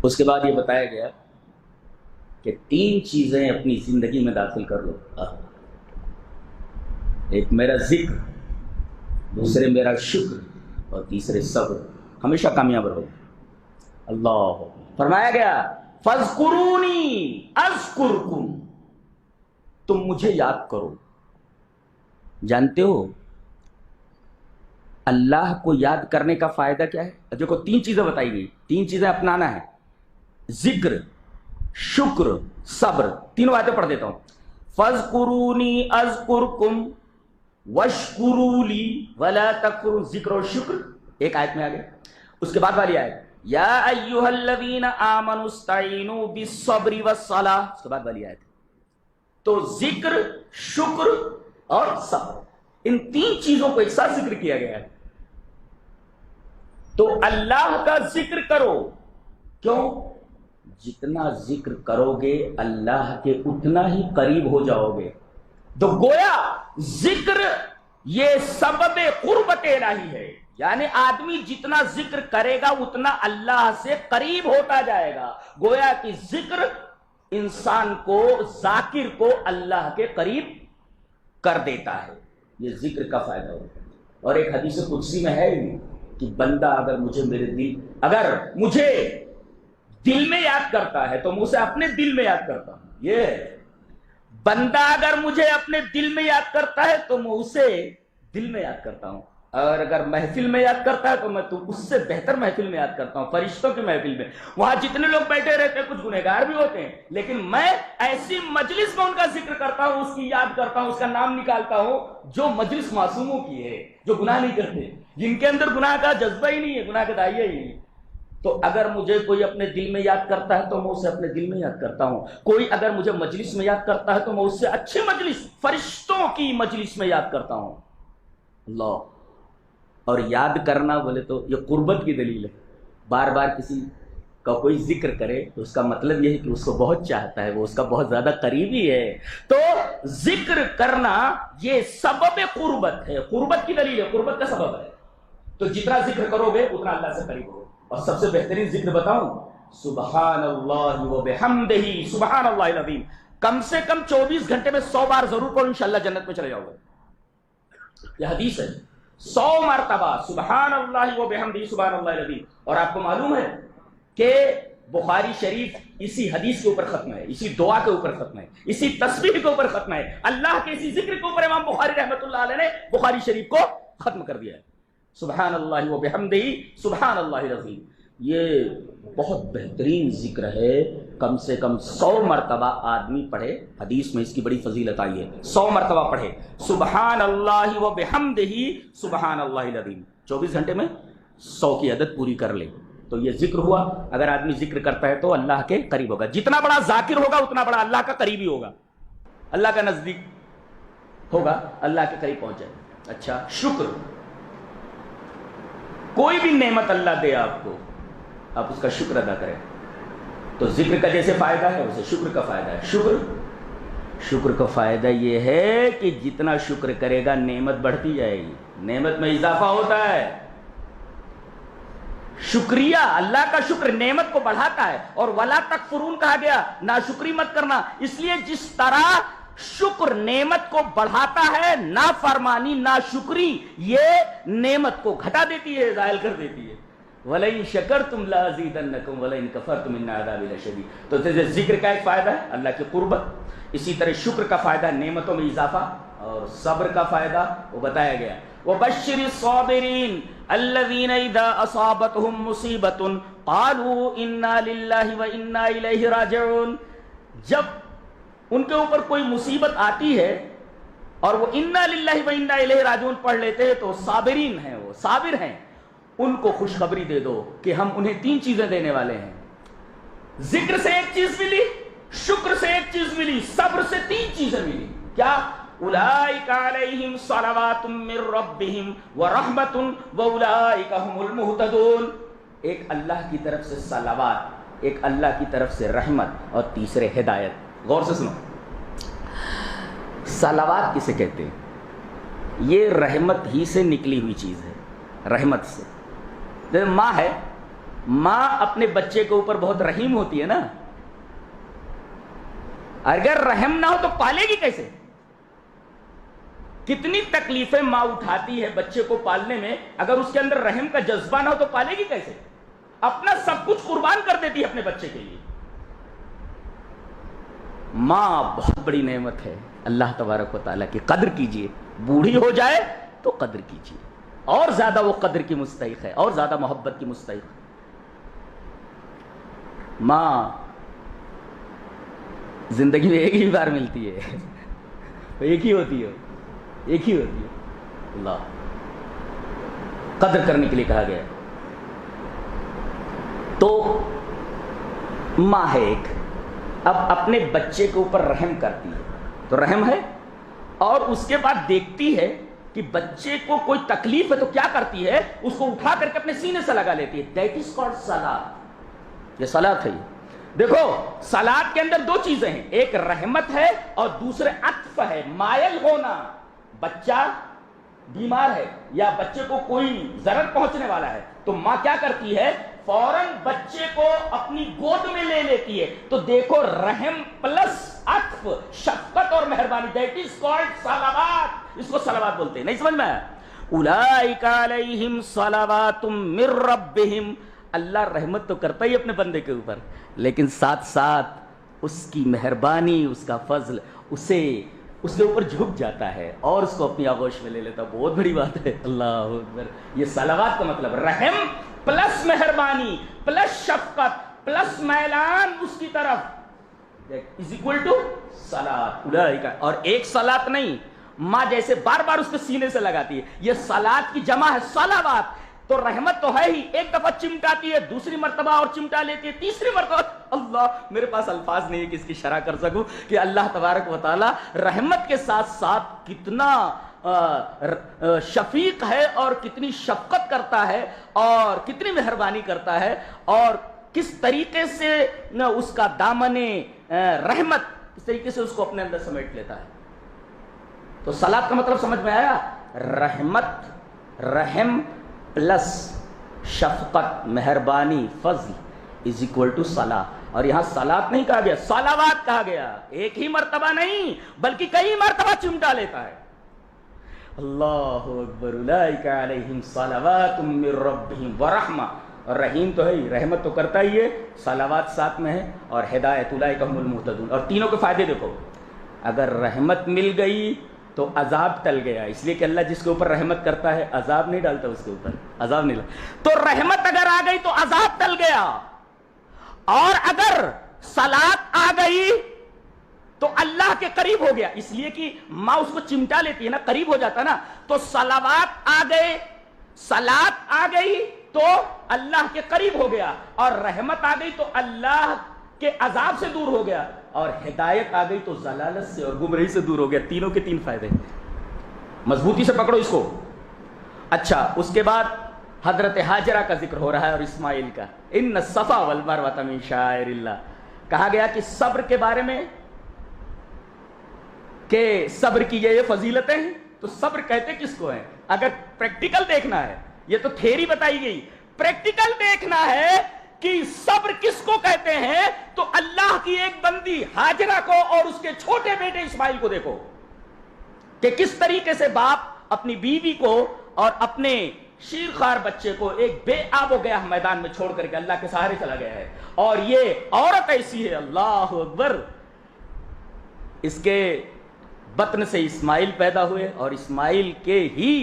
اس کے بعد یہ بتایا گیا کہ 3 چیزیں اپنی زندگی میں داخل کر لو. ایک میرا ذکر، دوسرے میرا شکر، اور تیسرے صبر. ہمیشہ کامیاب رہو. اللہ فرمایا گیا فاذکرونی اذکرکم، تم مجھے یاد کرو. جانتے ہو اللہ کو یاد کرنے کا فائدہ کیا ہے؟ جو کو 3 چیزیں بتائی گئی، 3 چیزیں اپنانا ہے: ذکر، شکر، صبر. تینوں آیتیں پڑھ دیتا ہوں. فاذکرونی اذکرکم واشکروا لی ولا تکفرون. ذکر اور شکر ایک آیت میں آ گیا. اس کے بعد والی آیت یا ایھا الذین آمنوا استعینوا بالصبر والصلاۃ. اس کے بعد والی آیت. تو ذکر، شکر اور صبر، ان 3 چیزوں کو ایک ساتھ ذکر کیا گیا ہے. تو اللہ کا ذکر کرو. کیوں؟ جتنا ذکر کرو گے اللہ کے اتنا ہی قریب ہو جاؤ گے. تو گویا ذکر یہ سبب قربت الہی ہے، یعنی آدمی جتنا ذکر کرے گا اتنا اللہ سے قریب ہوتا جائے گا. گویا کہ ذکر انسان کو، ذاکر کو اللہ کے قریب کر دیتا ہے. یہ ذکر کا فائدہ ہوتا ہے. اور ایک حدیث قدسی میں ہے کہ بندہ اگر مجھے دل میں یاد کرتا ہے تو میں اسے اپنے دل میں یاد کرتا ہوں. یہ بندہ اگر مجھے اپنے دل میں یاد کرتا ہے تو میں اسے دل میں یاد کرتا ہوں. اور اگر محفل میں یاد کرتا ہے تو میں اس سے بہتر محفل میں یاد کرتا ہوں، فرشتوں کی محفل میں. وہاں جتنے لوگ بیٹھے رہتے ہیں کچھ گنہگار بھی ہوتے ہیں، لیکن میں ایسی مجلس میں ان کا ذکر کرتا ہوں، اس کی یاد کرتا ہوں، اس کا نام نکالتا ہوں جو مجلس معصوموں کی ہے، جو گناہ نہیں کرتے، جن کے اندر گناہ کا جذبہ ہی نہیں ہے، گناہ کا داعیہ ہی نہیں. تو اگر مجھے کوئی اپنے دل میں یاد کرتا ہے تو میں اسے اپنے دل میں یاد کرتا ہوں. کوئی اگر مجھے مجلس میں یاد کرتا ہے تو میں اس سے اچھی مجلس، فرشتوں کی مجلس میں یاد کرتا ہوں. اللہ. اور یاد کرنا بولے تو یہ قربت کی دلیل ہے. بار بار کسی کا کوئی ذکر کرے تو اس کا مطلب یہ ہے کہ اس کو بہت چاہتا ہے، وہ اس کا بہت زیادہ قریبی ہے. تو ذکر کرنا یہ سبب قربت ہے، قربت کی دلیل ہے، قربت کا سبب ہے. تو جتنا ذکر کرو گے اتنا اللہ سے قریب ہو. اور سب سے بہترین ذکر بتاؤں، سبحان اللہ و بحمدہ سبحان اللہ العظیم. کم سے کم 24 گھنٹے میں 100 بار ضرور پڑھو، انشاءاللہ جنت میں چلے جاؤ گے. یہ حدیث ہے. 100 مرتبہ سبحان اللہ و بحمدہ سبحان اللہ العظیم. اور آپ کو معلوم ہے کہ بخاری شریف اسی حدیث کے اوپر ختم ہے، اسی دعا کے اوپر ختم ہے، اسی تسبیح کے اوپر ختم ہے. اللہ کے اسی ذکر کے اوپر امام بخاری رحمۃ اللہ علیہ نے بخاری شریف کو ختم کر دیا ہے. سبحان اللہ و بحمدہ سبحان اللہ العظیم. یہ بہت بہترین ذکر ہے. کم سے کم 100 مرتبہ آدمی پڑھے. حدیث میں اس کی بڑی فضیلت آئی ہے. 100 مرتبہ پڑھے سبحان اللہ و بحمدہ سبحان اللہ العظیم. 24 گھنٹے میں 100 کی عدد پوری کر لے. تو یہ ذکر ہوا. اگر آدمی ذکر کرتا ہے تو اللہ کے قریب ہوگا. جتنا بڑا ذاکر ہوگا اتنا بڑا اللہ کا قریبی ہوگا، اللہ کا نزدیک ہوگا، اللہ کے قریب پہنچ جائے. اچھا، شکر. کوئی بھی نعمت اللہ دے آپ کو، آپ اس کا شکر ادا کریں. تو ذکر کا جیسے فائدہ ہے ویسے شکر کا فائدہ ہے. شکر کا فائدہ یہ ہے کہ جتنا شکر کرے گا نعمت بڑھتی جائے گی، نعمت میں اضافہ ہوتا ہے. شکریہ، اللہ کا شکر نعمت کو بڑھاتا ہے. اور ولا تکفرون کہا گیا، ناشکری مت کرنا. اس لیے جس طرح شکر نعمت کو بڑھاتا ہے، نافرمانی، ناشکری یہ نعمت کو گھٹا دیتی ہے، زائل کر دیتی ہے. وَلَئِن شَكَرْتُمْ لَأَزِيدَنَّكُمْ وَلَئِن كَفَرْتُمْ إِنَّ عَذَابِي لَشَدِيدٌ. تو ذکر کا ایک فائدہ ہے اللہ کی قربت. اسی طرح شکر کا فائدہ نعمتوں میں اضافہ. اور صبر کا فائدہ وہ بتایا گیا. وَبَشِّرِ الصَّابِرِينَ الَّذِينَ إِذَا أَصَابَتْهُمْ مُصِيبَةٌ قَالُوا إِنَّا لِلَّهِ وَإِنَّا إِلَيْهِ رَاجِعُونَ. جب ان کے اوپر کوئی مصیبت آتی ہے اور وہ اِنَّا لِلَّهِ وَإِنَّا إِلَيْهِ رَاجِعُونَ پڑھ لیتے ہیں تو صابرین ہیں، وہ صابر ہیں. ان کو خوشخبری دے دو کہ ہم انہیں 3 چیزیں دینے والے ہیں. ذکر سے ایک چیز ملی، شکر سے ایک چیز ملی، صبر سے 3 چیزیں ملی. کیا؟ اولئک علیہم صلوات من ربہم ورحمۃ واولئک هم المہتدون. ایک اللہ کی طرف سے صلوات، ایک اللہ کی طرف سے رحمت، اور تیسرے ہدایت. غور سے سنو. صلوات کسے کہتے ہیں؟ یہ رحمت ہی سے نکلی ہوئی چیز ہے. رحمت سے، جیسے ماں ہے، ماں اپنے بچے کے اوپر بہت رحیم ہوتی ہے نا. اگر رحم نہ ہو تو پالے گی کیسے؟ کتنی تکلیفیں ماں اٹھاتی ہے بچے کو پالنے میں، اگر اس کے اندر رحم کا جذبہ نہ ہو تو پالے گی کیسے؟ اپنا سب کچھ قربان کر دیتی ہے اپنے بچے کے لیے. ماں بہت بڑی نعمت ہے اللہ تبارک و تعالیٰ کی. قدر کیجئے، بوڑھی ہو جائے تو قدر کیجئے، اور زیادہ وہ قدر کی مستحق ہے، اور زیادہ محبت کی مستحق ہے. ماں زندگی میں ایک ہی بار ملتی ہے، ایک ہی ہوتی ہے، ایک ہی ہوتی ہے. اللہ قدر کرنے کے لیے کہا گیا. تو ماں ہے ایک، اب اپنے بچے کے اوپر رحم کرتی ہے تو رحم ہے، اور اس کے بعد دیکھتی ہے کہ بچے کو کوئی تکلیف ہے تو کیا کرتی ہے، اس کو اٹھا کر کے اپنے سینے سے لگا لیتی ہے. دیٹ از کالڈ صلاۃ. یہ صلاۃ ہے. دیکھو صلاۃ کے اندر دو چیزیں ہیں، ایک رحمت ہے اور دوسرے عطف ہے، مائل ہونا. بچہ بیمار ہے یا بچے کو کوئی ضرر پہنچنے والا ہے تو ماں کیا کرتی ہے، فوراً بچے کو اپنی گود میں لے لیتی ہے. تو دیکھو رحم پلس عطف، شفقت اور مہربانی. دیٹ از کالڈ صلوات. اس کو صلوات بولتے ہیں. نہیں سمجھ میں آیا؟ اولئک علیہم صلوات من ربہم. اللہ رحمت تو کرتا ہی اپنے بندے کے اوپر، لیکن ساتھ ساتھ اس کی مہربانی، اس کا فضل اسے اس کے اوپر جھک جاتا ہے اور اس کو اپنی آغوش میں لے لیتا. بہت بڑی بات ہے. اللہ اکبر. یہ صلوات کا مطلب رحم پلس مہربانی پلس شفقت پلس میلان اس کی طرف از اکول ٹو صلاۃ. اولئک. اور ایک صلاۃ نہیں، ماں جیسے بار بار اس کے سینے سے لگاتی ہے، یہ صلاۃ کی جمع ہے صلوات. تو رحمت تو ہے ہی، ایک دفعہ چمٹاتی ہے، دوسری مرتبہ اور چمٹا لیتی ہے، تیسری مرتبہ. اللہ، میرے پاس الفاظ نہیں ہے کہ اس کی شرح کر سکوں کہ اللہ تبارک و تعالی رحمت کے ساتھ ساتھ کتنا شفیق ہے اور کتنی شفقت کرتا ہے اور کتنی مہربانی کرتا ہے، اور کس طریقے سے اس کا دامن رحمت اس طریقے سے اس کو اپنے اندر سمیٹ لیتا ہے. تو صلاۃ کا مطلب سمجھ میں آیا؟ رحمت، رحم پلس شفقت، مہربانی، فضل از اکول ٹو صلاح. اور یہاں صلاۃ نہیں کہا گیا، صلوات کہا گیا. ایک ہی مرتبہ نہیں بلکہ کئی مرتبہ چمٹا لیتا ہے. اللہ اکبر. اولئک علیہم صلوات من ربہم ورحمہ. اور رحیم تو ہے ہی، رحمت تو کرتا ہی ہے، صلوات ساتھ میں ہے، اور ہدایت. اولئک هم المہتدون. اور تینوں کے فائدے دیکھو. اگر رحمت مل گئی تو عذاب ٹل گیا، اس لیے کہ اللہ جس کے اوپر رحمت کرتا ہے عذاب نہیں ڈالتا اس کے اوپر، عذاب نہیں ڈالتا. تو رحمت اگر آ گئی تو عذاب ٹل گیا، اور اگر صلاۃ آ گئی تو اللہ کے قریب ہو گیا. اس لیے کہ ماں اس کو چمٹا لیتی ہے نا، قریب ہو جاتا نا. تو صلوات آ گئے، صلاۃ آ گئی تو اللہ کے قریب ہو گیا، اور رحمت آ گئی تو اللہ کے عذاب سے دور ہو گیا، اور ہدایت آ گئی تو ضلالت سے اور گمراہی سے دور ہو گیا. تینوں کے تین فائدے. مضبوطی سے پکڑو اس کو. اچھا، اس کے بعد حضرت ہاجرہ کا ذکر ہو رہا ہے اور اسماعیل کا. ان الصفا والمروہ من شعائر اللہ. کہا گیا کہ صبر کے بارے میں کہ صبر کی یہ فضیلتیں ہیں. تو صبر کہتے کس کو ہیں؟ اگر پریکٹیکل دیکھنا ہے، یہ تو تھیری بتائی گئی، پریکٹیکل دیکھنا ہے کہ صبر کس کو کہتے ہیں، تو اللہ کی ایک بندی ہاجرہ کو اور اس کے چھوٹے بیٹے اسماعیل کو دیکھو کہ کس طریقے سے باپ اپنی بیوی کو اور اپنے شیرخوار بچے کو ایک بے آب و گیا میدان میں چھوڑ کر کے اللہ کے سہارے چلا گیا ہے. اور یہ عورت ایسی ہے، اللہ اکبر، اس کے بطن سے اسماعیل پیدا ہوئے، اور اسماعیل کے ہی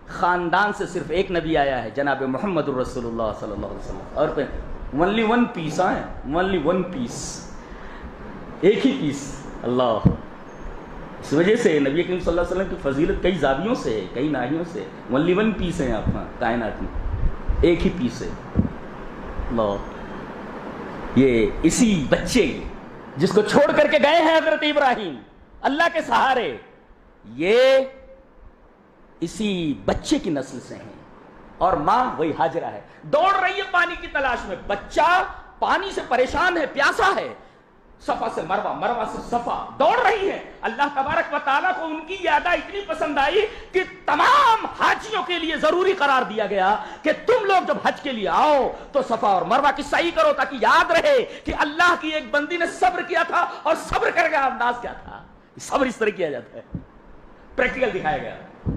خاندان سے صرف ایک نبی آیا ہے، جناب محمد الرسول اللہ صلی اللہ علیہ وسلم. اور پھر only one piece آئے، only one piece، ایک ہی پیس. اللہ، اس وجہ سے نبی کریم صلی اللہ علیہ وسلم کی فضیلت کئی زاویوں سے ہے، کئی ناحیوں سے. only one piece ہے آپ کائنات میں، ایک ہی پیس ہے. اللہ، یہ اسی بچے جس کو چھوڑ کر کے گئے ہیں حضرت ابراہیم اللہ کے سہارے، یہ اسی بچے کی نسل سے ہیں. اور ماں وہی ہاجرہ ہے، دوڑ رہی ہے پانی کی تلاش میں. بچہ پانی سے پریشان ہے، پیاسا ہے، صفا سے مروہ، مروہ سے صفا دوڑ رہی ہے. اللہ تبارک و تعالیٰ کو ان کی یادہ اتنی پسند آئی کہ تمام حاجیوں کے لیے ضروری قرار دیا گیا کہ تم لوگ جب حج کے لیے آؤ تو صفا اور مروہ کی سعی کرو، تاکہ یاد رہے کہ اللہ کی ایک بندی نے صبر کیا تھا اور صبر کرنے کا انداز کیا تھا. صبر اس طرح کیا جاتا ہے، پریکٹیکل دکھایا گیا.